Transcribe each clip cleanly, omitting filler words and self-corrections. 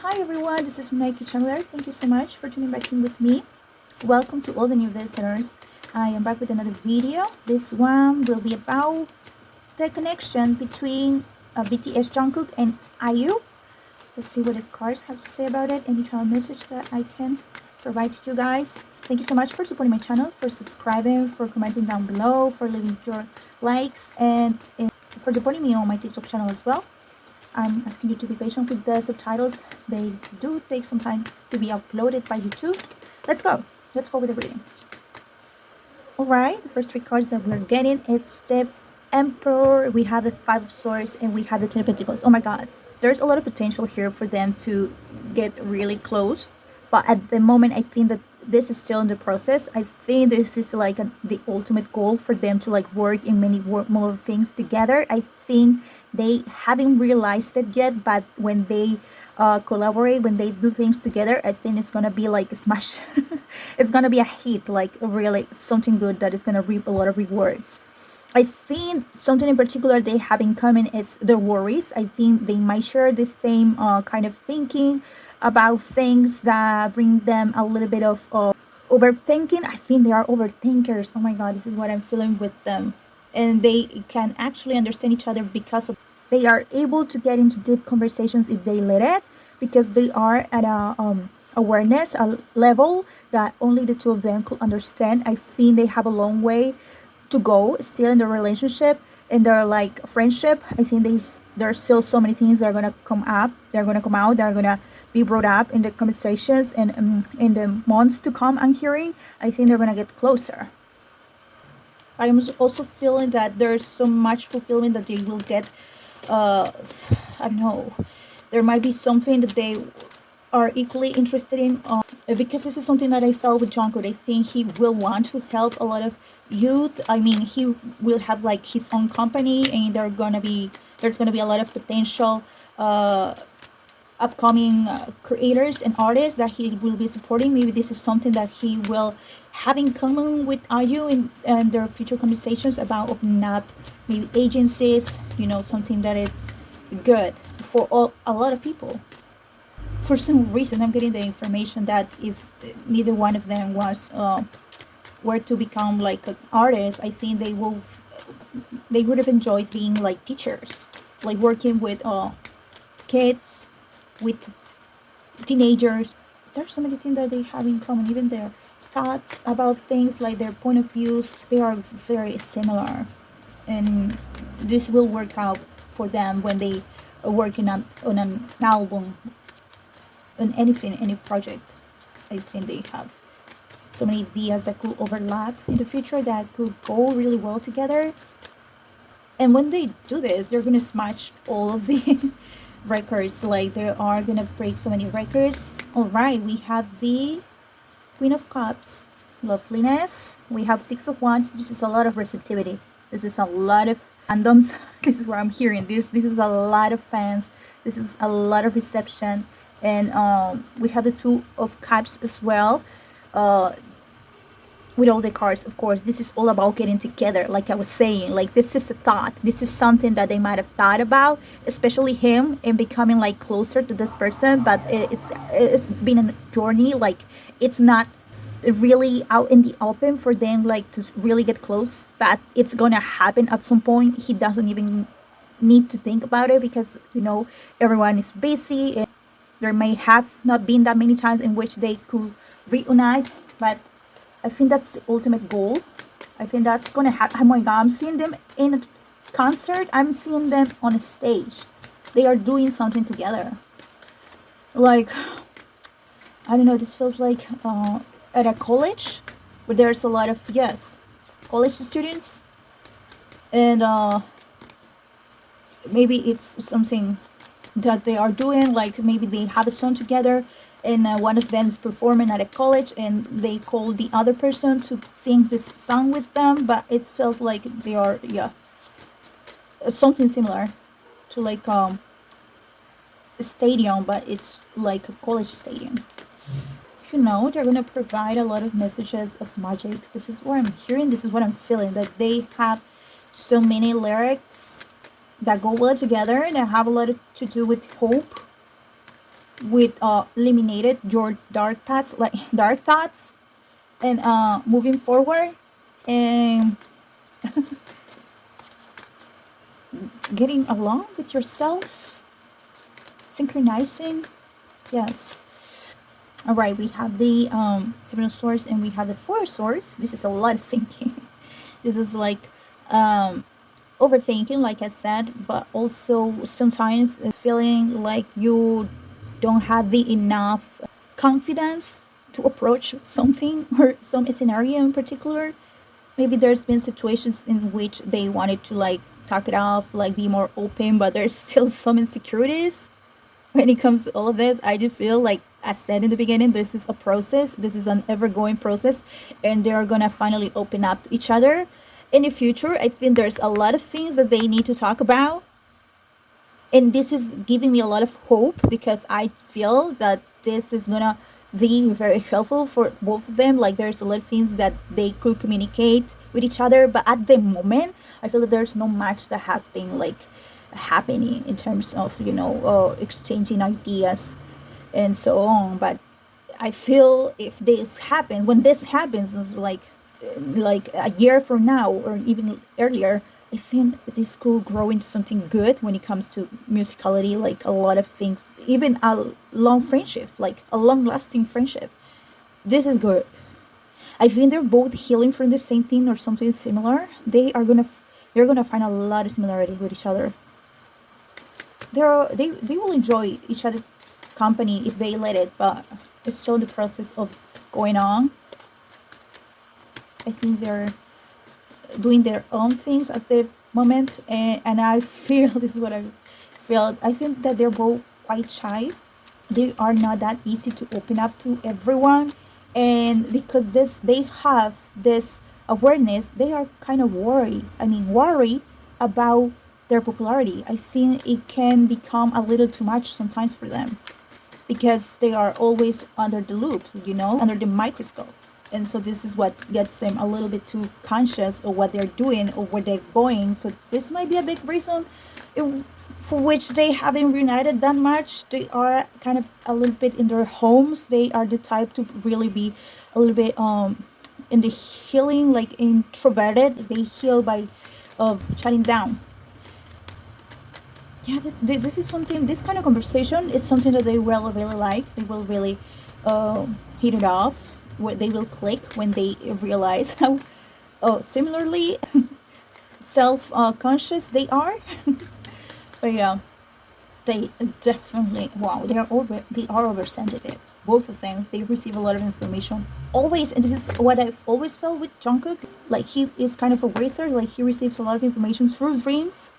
Hi everyone, this is Munay Ki Channeler. Thank you so much for tuning back in with me. Welcome to all the new visitors. I am back with another video. This one will be about the connection between BTS Jungkook and IU. Let's see what the cards have to say about it. Any channel message that I can provide to you guys. Thank you so much for supporting my channel, for subscribing, for commenting down below, for leaving your likes, and for supporting me on my TikTok channel as well. I'm asking you to be patient with the subtitles. They do take some time to be uploaded by YouTube. Let's go. Let's go with the reading. Alright, the first three cards that we're getting, it's the Emperor, we have the Five of Swords, and we have the Ten of Pentacles. Oh my god. There's a lot of potential here for them to get really close. But at the moment, I think that this is still in the process. I think this is like the ultimate goal for them to like work in many more things together. I think they haven't realized it yet, but when they collaborate, when they do things together, I think it's gonna be like a smash. It's gonna be a hit, like really something good that is gonna reap a lot of rewards. I think something in particular they have in common is their worries. I think they might share the same kind of thinking about things that bring them a little bit of overthinking. I think they are overthinkers. Oh my god, this is what I'm feeling with them. And they can actually understand each other because of they are able to get into deep conversations if they let it, because they are at a awareness, a level that only the two of them could understand. I think they have a long way to go still in the relationship, in their like friendship. I think there's still so many things that are gonna come up, they're gonna come out, they're gonna be brought up in the conversations, and in the months to come. I'm hearing, I think they're gonna get closer. I am also feeling that there's so much fulfillment that they will get. I don't know, there might be something that they are equally interested in, because this is something that I felt with Jungkook. I think he will want to help a lot of youth. I mean, he will have like his own company, and there's gonna be a lot of potential upcoming creators and artists that he will be supporting. Maybe this is something that he will have in common with IU in their future conversations about opening up maybe agencies, you know, something that it's good for a lot of people. For some reason, I'm getting the information that if neither one of them were to become like an artist, I think they would have enjoyed being like teachers, like working with kids, with teenagers. There's so many things that they have in common. Even their thoughts about things, like their point of views, they are very similar, and this will work out for them when they are working on an album, on anything, any project. I think they have so many ideas that could overlap in the future that could go really well together. And when they do this, they're gonna smash all of the records. Like they are gonna break so many records. All right, we have the Queen of Cups, loveliness. We have Six of Wands. This is a lot of receptivity. This is a lot of fandoms. This is what I'm hearing. This is a lot of fans. This is a lot of reception. And we have the Two of Cups as well. With all the cards, of course, this is all about getting together. Like I was saying, like this is a thought. This is something that they might have thought about, especially him, and becoming like closer to this person. But it's been a journey. Like it's not really out in the open for them like to really get close, but it's gonna happen at some point. He doesn't even need to think about it, because you know everyone is busy, and there may have not been that many times in which they could reunite. But I think that's the ultimate goal. I think that's gonna happen. Oh my god, I'm seeing them in a concert. I'm seeing them on a stage. They are doing something together. Like, I don't know, this feels like at a college where there's a lot of, yes, college students. And maybe it's something that they are doing, like maybe they have a song together, and one of them is performing at a college, and they call the other person to sing this song with them. But it feels like they are, yeah, something similar to like a stadium, but it's like a college stadium. You know, they're gonna provide a lot of messages of magic. This is what I'm hearing. This is what I'm feeling, that they have so many lyrics that go well together, and that have a lot to do with hope. with eliminated your dark thoughts, like dark thoughts, and moving forward and getting along with yourself, synchronizing. Yes. All right, we have the Seven of Swords and we have the Four of Swords. This is a lot of thinking. This is like overthinking, like I said, but also sometimes feeling like you don't have the enough confidence to approach something or some scenario in particular. Maybe there's been situations in which they wanted to like talk it off, like be more open, but there's still some insecurities when it comes to all of this. I do feel like, as said in the beginning, this is a process. This is an ever-going process, and they're gonna finally open up to each other in the future. I think there's a lot of things that they need to talk about, and this is giving me a lot of hope because I feel that this is gonna be very helpful for both of them. Like there's a lot of things that they could communicate with each other, but at the moment I feel that there's no much that has been like happening in terms of exchanging ideas and so on. But I feel if this happens, when this happens, it's like a year from now or even earlier, I think this could grow into something good when it comes to musicality, like a lot of things, even a long friendship, like a long lasting friendship. This is good. I think they're both healing from the same thing or something similar. They're gonna find a lot of similarity with each other. They will enjoy each other's company if they let it, but it's still the process of going on. I think they're doing their own things at the moment, and I feel this is what I feel. I think that they're both quite shy. They are not that easy to open up to everyone, and because they have this awareness, they are kind of worried about their popularity. I think it can become a little too much sometimes for them because they are always under the loop, under the microscope. And so this is what gets them a little bit too conscious of what they're doing or where they're going. So this might be a big reason for which they haven't reunited that much. They are kind of a little bit in their homes. They are the type to really be a little bit in the healing, like introverted. They heal by shutting down. Yeah, this kind of conversation is something that they will really like. They will really hit it off. Where they will click when they realize how similarly self-conscious they are. But yeah, they definitely, wow, they are oversensitive. Both of them, they receive a lot of information always, and this is what I've always felt with Jungkook. Like he is kind of a wizard. Like he receives a lot of information through dreams.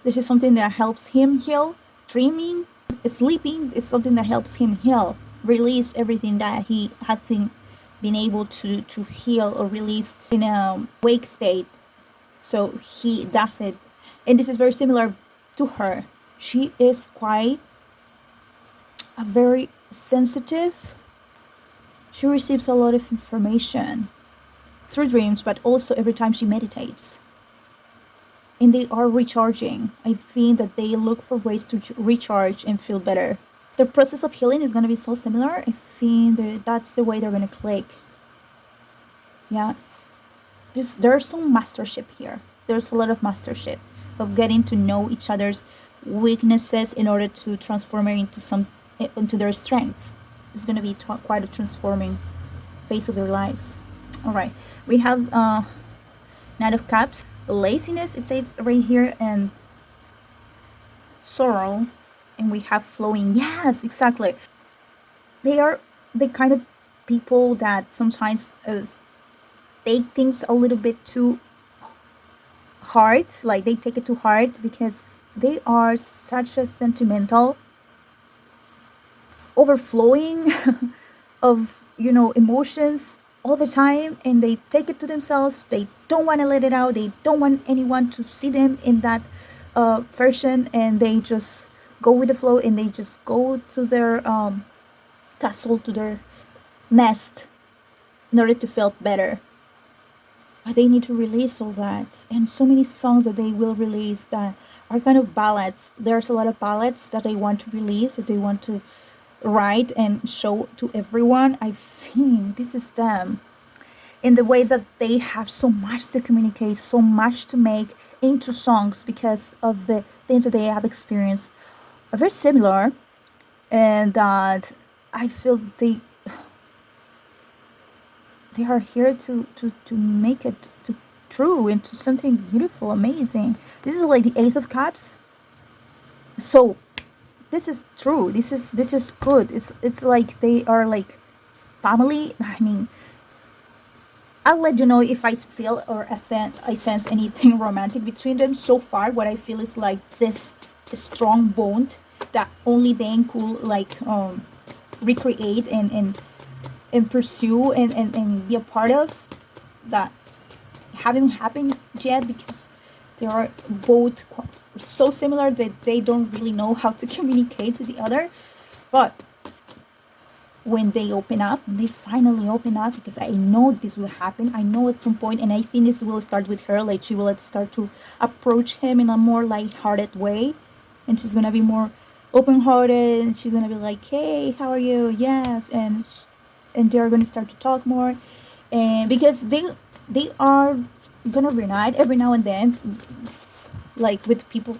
This is something that helps him heal. Dreaming, sleeping is something that helps him heal, release everything that he hasn't been able to heal or release in a wake state. So he does it, and this is very similar to her. She is quite a very sensitive. She receives a lot of information through dreams, but also every time she meditates. And they are recharging. I think that they look for ways to recharge and feel better. The process of healing is going to be so similar. I think that's the way they're going to click. Yes. There's some mastership here. There's a lot of mastership of getting to know each other's weaknesses in order to transform it into their strengths. It's going to be quite a transforming phase of their lives. All right. We have Knight of Cups. Laziness, it says right here, and sorrow, and we have flowing. Yes, exactly. They are the kind of people that sometimes take things a little bit too hard. Like they take it too hard because they are such a sentimental, overflowing of emotions all the time, and they take it to themselves. They don't want to let it out. They don't want anyone to see them in that version, and they just go with the flow, and they just go to their castle, to their nest, in order to feel better. But they need to release all that, and so many songs that they will release that are kind of ballads. There's a lot of ballads that they want to release, that they want to write and show to everyone. I think this is them, in the way that they have so much to communicate, so much to make into songs, because of the things that they have experienced are very similar, and that I feel they are here to make it to true into something beautiful, amazing. This is like the Ace of Cups. So this is true. This is good. It's like they are like family. I mean, I'll let you know if I feel or I sense anything romantic between them. So far, what I feel is like this strong bond that only they could like recreate and pursue and be a part of, that haven't happened yet, because they are both so similar that they don't really know how to communicate to the other. But when they open up, when they finally open up, because I know this will happen, I know at some point, and I think this will start with her, like she will start to approach him in a more light-hearted way, and she's gonna be more open-hearted, and she's gonna be like, hey, how are you? Yes. And they're gonna start to talk more, and because they are gonna reunite every now and then, like with people,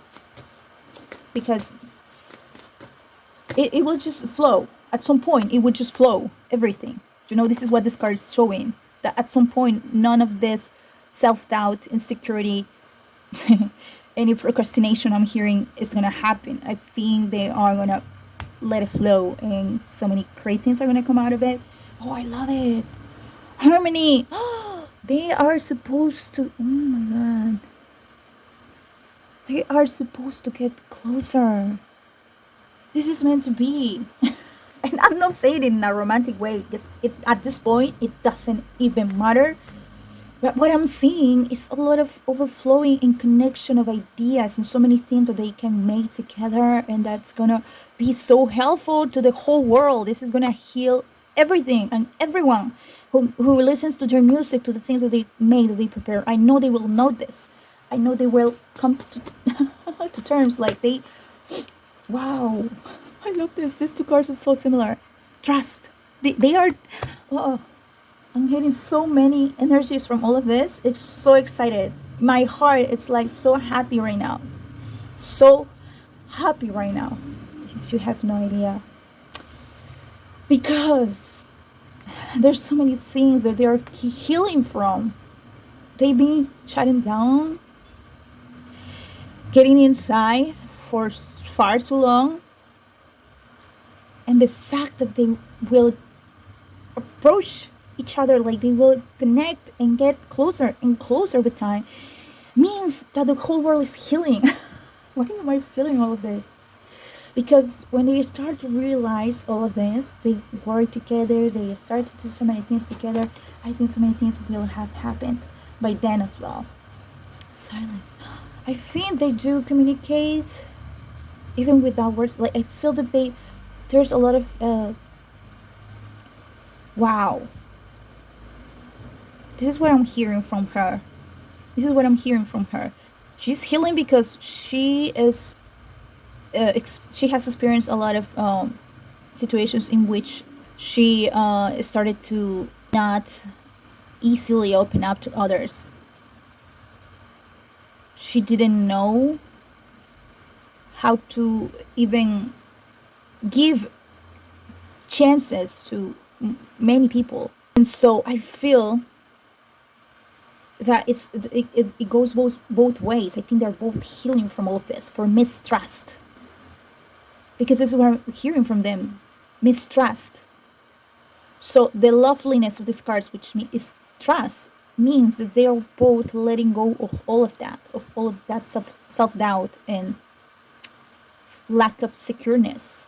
because it will just flow. At some point, it would just flow, everything. This is what this card is showing. That at some point, none of this self-doubt, insecurity, any procrastination I'm hearing is going to happen. I think they are going to let it flow, and so many great things are going to come out of it. Oh, I love it. Harmony. They are supposed to... Oh, my God. They are supposed to get closer. This is meant to be. And I'm not saying it in a romantic way, because at this point, it doesn't even matter. But what I'm seeing is a lot of overflowing and connection of ideas and so many things that they can make together. And that's going to be so helpful to the whole world. This is going to heal everything and everyone who listens to their music, to the things that they made, that they prepare. I know they will know this. I know they will come to terms like they... Wow. I love this. These two cards are so similar. Trust. They are... Oh, I'm getting so many energies from all of this. It's so excited. My heart, it's like so happy right now. So happy right now. You have no idea. Because there's so many things that they are healing from. They've been shutting down, getting inside for far too long. And the fact that they will approach each other, like they will connect and get closer and closer with time, means that the whole world is healing. Why am I feeling all of this? Because when they start to realize all of this, they work together, they start to do so many things together, I think so many things will have happened by then as well. Silence. I think they do communicate even without words. Like, I feel that there's a lot of wow. This is what I'm hearing from her. She's healing because she is she has experienced a lot of situations in which she started to not easily open up to others. She didn't know how to even give chances to many people. And so I feel that it goes both ways. I think they're both healing from all of this, for mistrust. Because this is what I'm hearing from them. Mistrust. So the loveliness of these cards, which is trust, means that they are both letting go of all of that self-doubt and lack of secureness.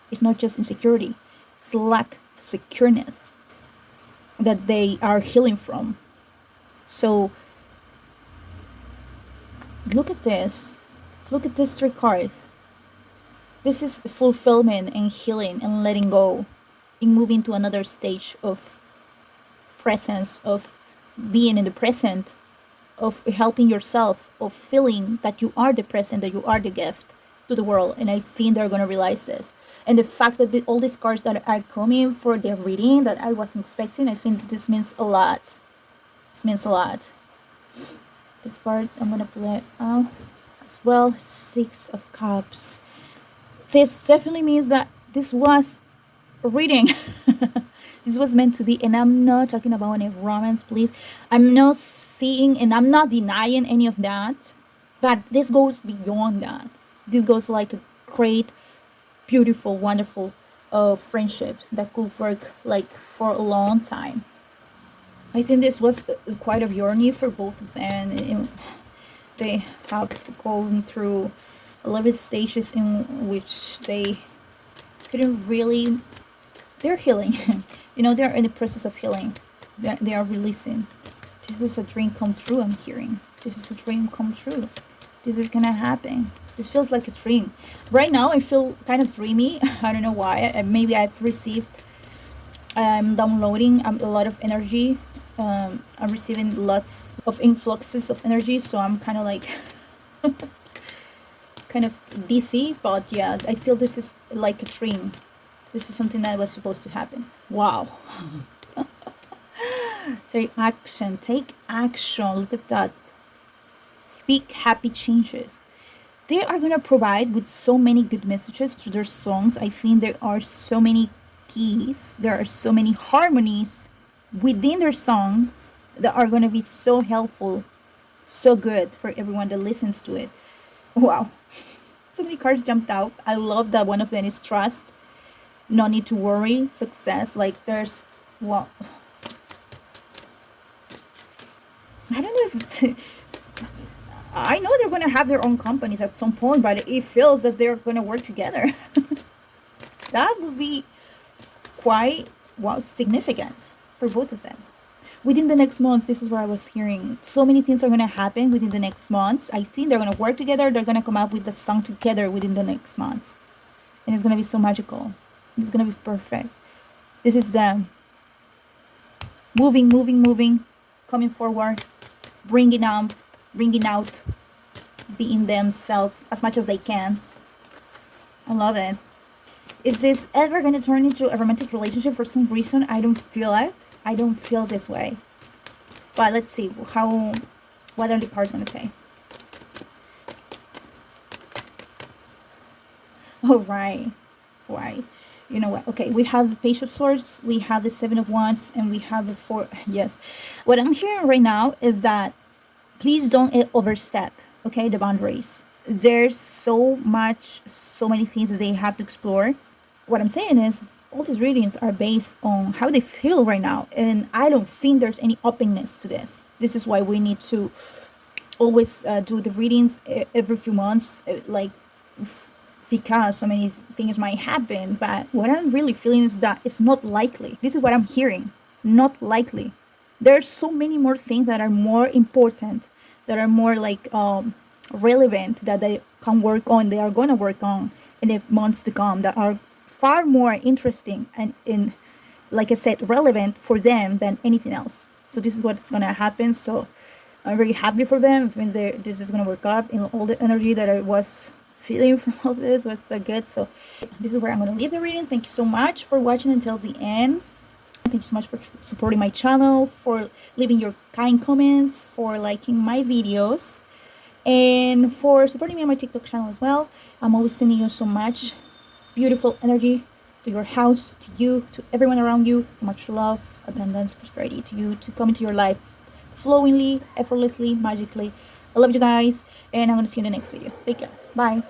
It's not just insecurity, it's lack of secureness that they are healing from. So look at this. Look at these three cards. This is fulfillment and healing and letting go, in moving to another stage of presence, of being in the present, of helping yourself, of feeling that you are the present, that you are the gift, to the world, and I think they're gonna realize this. And the fact that all these cards that are coming for their reading that I wasn't expecting, I think this means a lot. This means a lot. This card I'm gonna play out as well. 6 of Cups. This definitely means that this was a reading. This was meant to be, and I'm not talking about any romance, please. I'm not seeing and I'm not denying any of that, but this goes beyond that. This goes like a great, beautiful, wonderful friendship that could work like for a long time. I think this was quite a journey for both of them. They have gone through a lot of stages in which they couldn't really. They're healing. They're in the process of healing. They are releasing. This is a dream come true, I'm hearing. This is a dream come true. This is gonna happen. This feels like a dream. Right now, I feel kind of dreamy. I don't know why. Maybe I've received, downloading a lot of energy. I'm receiving lots of influxes of energy, so I'm kind of like kind of dizzy. But yeah, I feel this is like a dream. This is something that was supposed to happen. Wow. Take action. Take action. Look at that. Big happy changes. They are going to provide with so many good messages through their songs. I think there are so many keys. There are so many harmonies within their songs that are going to be so helpful. So good for everyone that listens to it. Wow. So many cards jumped out. I love that one of them is trust. No need to worry. Success. Like there's, well, I don't know if I know they're going to have their own companies at some point, but it feels that they're going to work together. That would be quite, well, significant for both of them. Within the next months, this is what I was hearing. So many things are going to happen within the next months. I think they're going to work together. They're going to come up with the song together within the next months. And it's going to be so magical. It's going to be perfect. This is them moving, coming forward, bringing out, being themselves as much as they can. I love it. Is this ever going to turn into a romantic relationship? For some reason, I don't feel it. I don't feel this way. But let's see what are the cards going to say. All right. You know what? Okay, we have the Page of Swords, we have the Seven of Wands, and we have the Four. Yes. What I'm hearing right now is that please don't overstep, okay, the boundaries. There's so many things that they have to explore. What I'm saying is all these readings are based on how they feel right now, and I don't think there's any openness to this. This is why we need to always do the readings every few months, because so many things might happen. But what I'm really feeling is that it's not likely. This is what I'm hearing. Not likely. There's so many more things that are more important, that are more relevant, that they can work on, they are going to work on in the months to come, that are far more interesting and like I said, relevant for them than anything else. So this is what's going to happen. So I'm very happy for them. I think this is going to work out, in all the energy that I was feeling from all this was so good. So this is where I'm going to leave the reading. Thank you so much for watching until the end. Thank you so much for supporting my channel, for leaving your kind comments, for liking my videos, and for supporting me on my TikTok channel as well. I'm always sending you so much beautiful energy to your house, to you, to everyone around you. So much love, abundance, prosperity to you, to come into your life flowingly, effortlessly, magically. I love you guys, and I'm going to see you in the next video. Take care. Bye.